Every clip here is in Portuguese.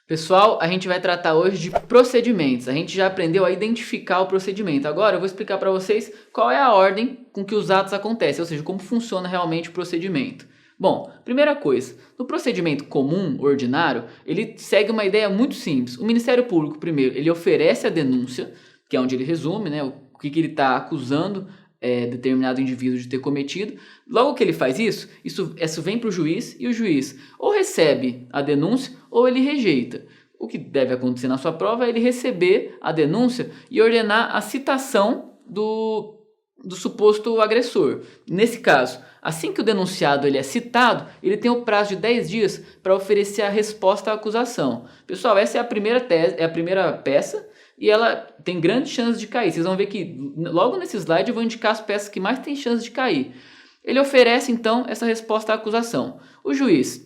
Pessoal, a gente vai tratar hoje de procedimentos. A gente já aprendeu a identificar o procedimento. Agora eu vou explicar para vocês qual é a ordem com que os atos acontecem, ou seja, como funciona realmente o procedimento. Bom, primeira coisa, no procedimento comum, ordinário, ele segue uma ideia muito simples. O Ministério Público, primeiro, ele oferece a denúncia, que é onde ele resume, né, o que ele está acusando determinado indivíduo de ter cometido. Logo que ele faz isso vem para o juiz e o juiz ou recebe a denúncia ou ele rejeita. O que deve acontecer na sua prova é ele receber a denúncia e ordenar a citação do suposto agressor. Nesse caso, assim que o denunciado ele é citado, ele tem o prazo de 10 dias para oferecer a resposta à acusação. Pessoal, essa é a primeira tese, é a primeira peça. E ela tem grandes chances de cair. Vocês vão ver que logo nesse slide eu vou indicar as peças que mais têm chances de cair. Ele oferece então essa resposta à acusação. O juiz,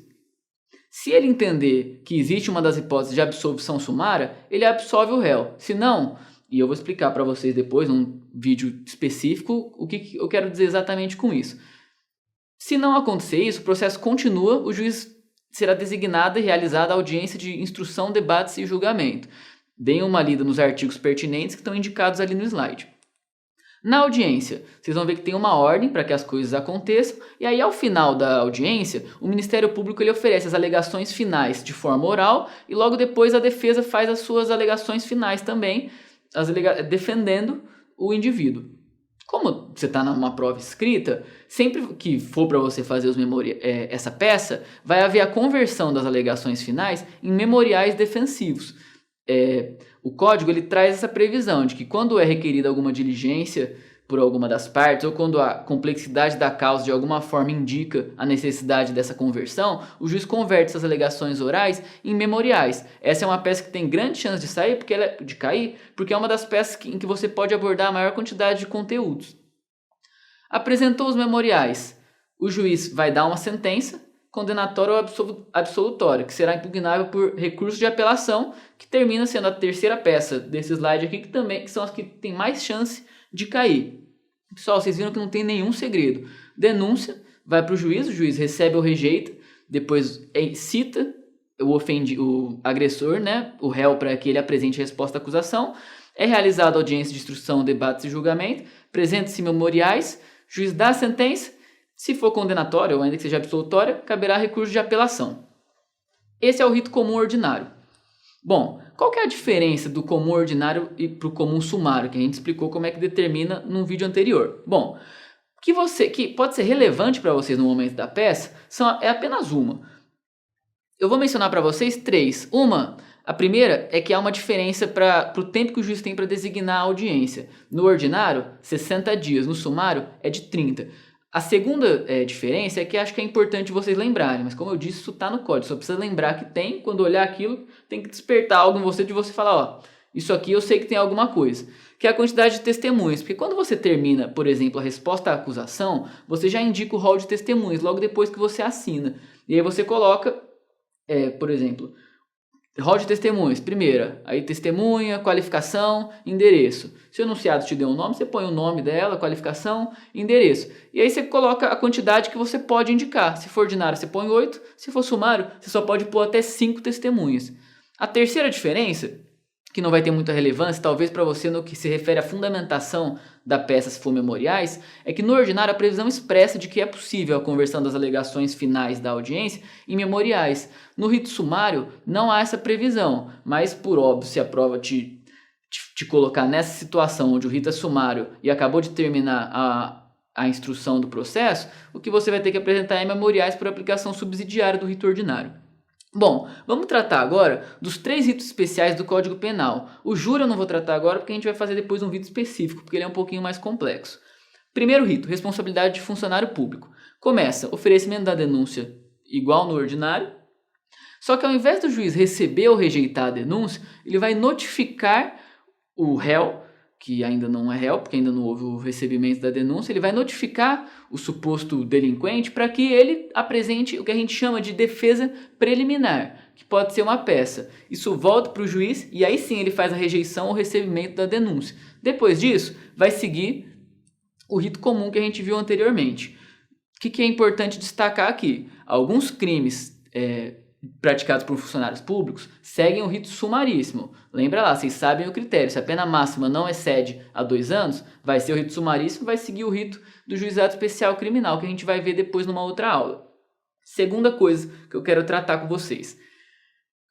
se ele entender que existe uma das hipóteses de absolvição sumária, ele absolve o réu. Se não, e eu vou explicar para vocês depois num vídeo específico o que eu quero dizer exatamente com isso. Se não acontecer isso, o processo continua, o juiz será designado e realizada a audiência de instrução, debates e julgamento. Deem uma lida nos artigos pertinentes que estão indicados ali no slide. Na audiência, vocês vão ver que tem uma ordem para que as coisas aconteçam, e aí ao final da audiência, o Ministério Público ele oferece as alegações finais de forma oral, e logo depois a defesa faz as suas alegações finais também, defendendo o indivíduo. Como você está numa prova escrita, sempre que for para você fazer essa peça, vai haver a conversão das alegações finais em memoriais defensivos. O código ele traz essa previsão de que quando é requerida alguma diligência por alguma das partes ou quando a complexidade da causa de alguma forma indica a necessidade dessa conversão, o juiz converte essas alegações orais em memoriais. Essa é uma peça que tem grande chance de cair, porque é uma das peças em que você pode abordar a maior quantidade de conteúdos. Apresentou os memoriais, o juiz vai dar uma sentença condenatória ou absolutória, que será impugnável por recurso de apelação, que termina sendo a terceira peça desse slide aqui, que são as que tem mais chance de cair. Pessoal, vocês viram que não tem nenhum segredo. Denúncia, vai para o juiz recebe ou rejeita, depois cita o agressor, né, o réu, para que ele apresente a resposta à acusação, é realizada a audiência de instrução, debates e julgamento, apresenta-se memoriais, juiz dá a sentença. Se for condenatória ou ainda que seja absolutória, caberá recurso de apelação. Esse é o rito comum ordinário. Bom, qual que é a diferença do comum ordinário e para o comum sumário, que a gente explicou como é que determina num vídeo anterior? Bom, que pode ser relevante para vocês no momento da peça, é apenas uma. Eu vou mencionar para vocês três. A primeira é que há uma diferença para o tempo que o juiz tem para designar a audiência. No ordinário, 60 dias, no sumário é de 30. A segunda diferença é que acho que é importante vocês lembrarem, mas como eu disse, isso está no código, só precisa lembrar que tem, quando olhar aquilo, tem que despertar algo em você de você falar, ó, isso aqui eu sei que tem alguma coisa, que é a quantidade de testemunhas, porque quando você termina, por exemplo, a resposta à acusação, você já indica o rol de testemunhas logo depois que você assina, e aí você coloca, por exemplo, rol de testemunhas, primeira, aí testemunha, qualificação, endereço. Se o enunciado te deu um nome, você põe o nome dela, qualificação, endereço. E aí você coloca a quantidade que você pode indicar. Se for ordinário, você põe 8. Se for sumário, você só pode pôr até 5 testemunhas. A terceira diferença, que não vai ter muita relevância, talvez para você no que se refere à fundamentação da peça se for memoriais, é que no ordinário a previsão expressa de que é possível a conversão das alegações finais da audiência em memoriais. No rito sumário não há essa previsão, mas por óbvio, se a prova te colocar nessa situação onde o rito é sumário e acabou de terminar a instrução do processo, o que você vai ter que apresentar é memoriais por aplicação subsidiária do rito ordinário. Bom, vamos tratar agora dos 3 ritos especiais do Código Penal. O júri eu não vou tratar agora porque a gente vai fazer depois um vídeo específico, porque ele é um pouquinho mais complexo. Primeiro rito, responsabilidade de funcionário público. Começa, oferecimento da denúncia igual no ordinário, só que ao invés do juiz receber ou rejeitar a denúncia, ele vai notificar o réu, que ainda não é réu, porque ainda não houve o recebimento da denúncia, ele vai notificar o suposto delinquente para que ele apresente o que a gente chama de defesa preliminar, que pode ser uma peça. Isso volta para o juiz e aí sim ele faz a rejeição ou recebimento da denúncia. Depois disso, vai seguir o rito comum que a gente viu anteriormente. O que é importante destacar aqui? Alguns crimes praticados por funcionários públicos seguem o rito sumaríssimo. Lembra lá, vocês sabem o critério, se a pena máxima não excede a 2 anos, vai ser o rito sumaríssimo, vai seguir o rito do juizado especial criminal, que a gente vai ver depois numa outra aula. Segunda coisa que eu quero tratar com vocês.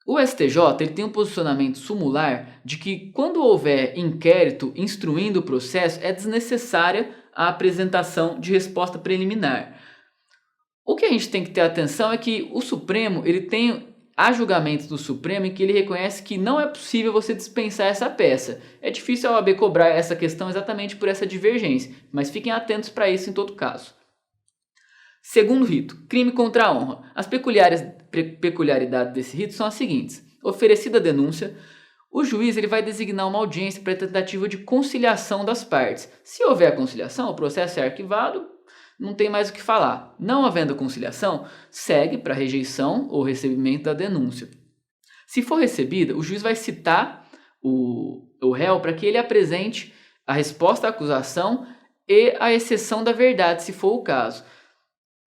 O STJ ele tem um posicionamento sumular de que quando houver inquérito instruindo o processo, é desnecessária a apresentação de resposta preliminar. O que a gente tem que ter atenção é que o Supremo, há julgamentos do Supremo em que ele reconhece que não é possível você dispensar essa peça. É difícil a OAB cobrar essa questão exatamente por essa divergência, mas fiquem atentos para isso em todo caso. Segundo rito, crime contra a honra. As peculiaridades desse rito são as seguintes. Oferecida a denúncia, o juiz ele vai designar uma audiência para tentativa de conciliação das partes. Se houver conciliação, o processo é arquivado, não tem mais o que falar. Não havendo conciliação, segue para rejeição ou recebimento da denúncia. Se for recebida, o juiz vai citar o réu para que ele apresente a resposta à acusação e a exceção da verdade, se for o caso.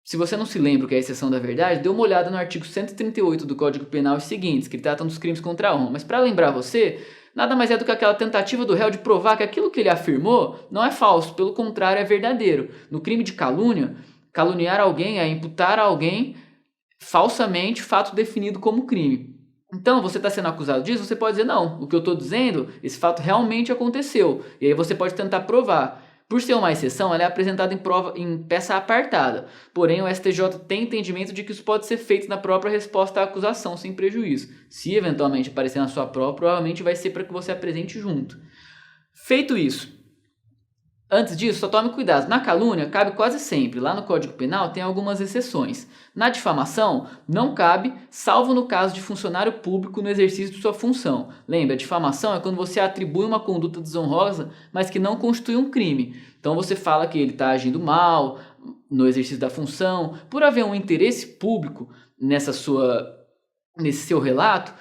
Se você não se lembra o que é a exceção da verdade, dê uma olhada no artigo 138 do Código Penal e seguintes, que tratam dos crimes contra a honra. Mas para lembrar você, nada mais é do que aquela tentativa do réu de provar que aquilo que ele afirmou não é falso, pelo contrário, é verdadeiro. No crime de calúnia, caluniar alguém é imputar a alguém falsamente fato definido como crime. Então, você está sendo acusado disso, você pode dizer, não, o que eu estou dizendo, esse fato realmente aconteceu. E aí você pode tentar provar. Por ser uma exceção, ela é apresentada em peça apartada. Porém, o STJ tem entendimento de que isso pode ser feito na própria resposta à acusação, sem prejuízo. Se eventualmente aparecer na sua prova, provavelmente vai ser para que você apresente junto. Feito isso, antes disso, só tome cuidado. Na calúnia, cabe quase sempre. Lá no Código Penal tem algumas exceções. Na difamação, não cabe, salvo no caso de funcionário público no exercício de sua função. Lembra, a difamação é quando você atribui uma conduta desonrosa, mas que não constitui um crime. Então você fala que ele está agindo mal no exercício da função. Por haver um interesse público nesse seu relato,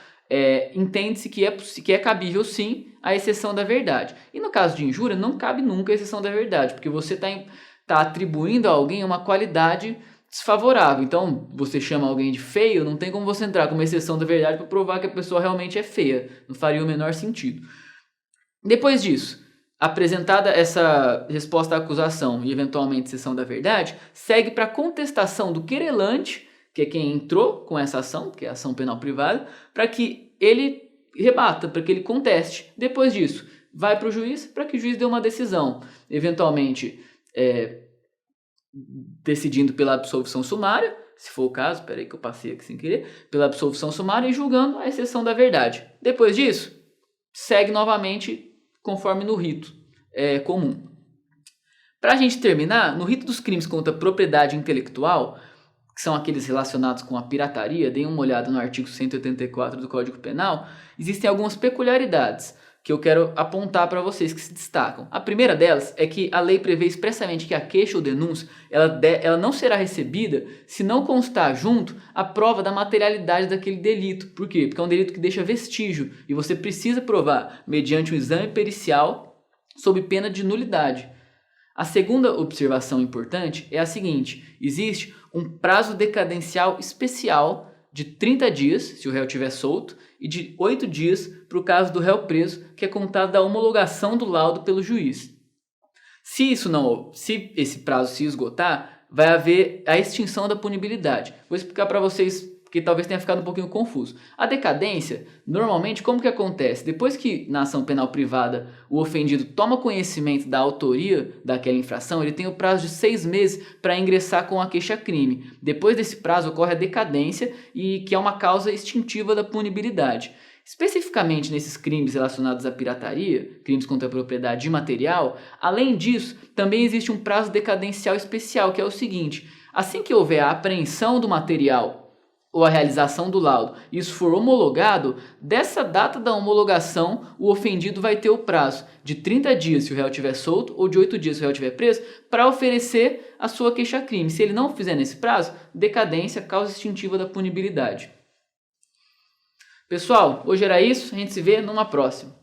entende-se que é cabível sim a exceção da verdade. E no caso de injúria, não cabe nunca a exceção da verdade, porque você está atribuindo a alguém uma qualidade desfavorável. Então, você chama alguém de feio, não tem como você entrar com uma exceção da verdade para provar que a pessoa realmente é feia. Não faria o menor sentido. Depois disso, apresentada essa resposta à acusação e eventualmente exceção da verdade, segue para a contestação do querelante, que é quem entrou com essa ação, que é a ação penal privada, para que ele rebata, para que ele conteste. Depois disso, vai para o juiz, para que o juiz dê uma decisão, eventualmente decidindo pela absolvição sumária, se for o caso, peraí que eu passei aqui sem querer, pela absolvição sumária e julgando a exceção da verdade. Depois disso, segue novamente conforme no rito comum. Para a gente terminar, no rito dos crimes contra a propriedade intelectual, que são aqueles relacionados com a pirataria, deem uma olhada no artigo 184 do Código Penal, existem algumas peculiaridades que eu quero apontar para vocês que se destacam. A primeira delas é que a lei prevê expressamente que a queixa ou denúncia ela não será recebida se não constar junto a prova da materialidade daquele delito. Por quê? Porque é um delito que deixa vestígio e você precisa provar mediante um exame pericial sob pena de nulidade. A segunda observação importante é a seguinte: existe um prazo decadencial especial de 30 dias, se o réu estiver solto, e de 8 dias para o caso do réu preso, que é contado da homologação do laudo pelo juiz. Se esse prazo se esgotar, vai haver a extinção da punibilidade. Vou explicar para vocês, que talvez tenha ficado um pouquinho confuso. A decadência, normalmente, como que acontece? Depois que na ação penal privada o ofendido toma conhecimento da autoria daquela infração, ele tem o prazo de 6 meses para ingressar com a queixa-crime. Depois desse prazo ocorre a decadência, e que é uma causa extintiva da punibilidade. Especificamente nesses crimes relacionados à pirataria, crimes contra a propriedade imaterial, além disso, também existe um prazo decadencial especial, que é o seguinte: assim que houver a apreensão do material ou a realização do laudo, e isso for homologado, dessa data da homologação, o ofendido vai ter o prazo de 30 dias se o réu estiver solto, ou de 8 dias se o réu estiver preso, para oferecer a sua queixa-crime. Se ele não fizer nesse prazo, decadência, causa extintiva da punibilidade. Pessoal, hoje era isso, a gente se vê numa próxima.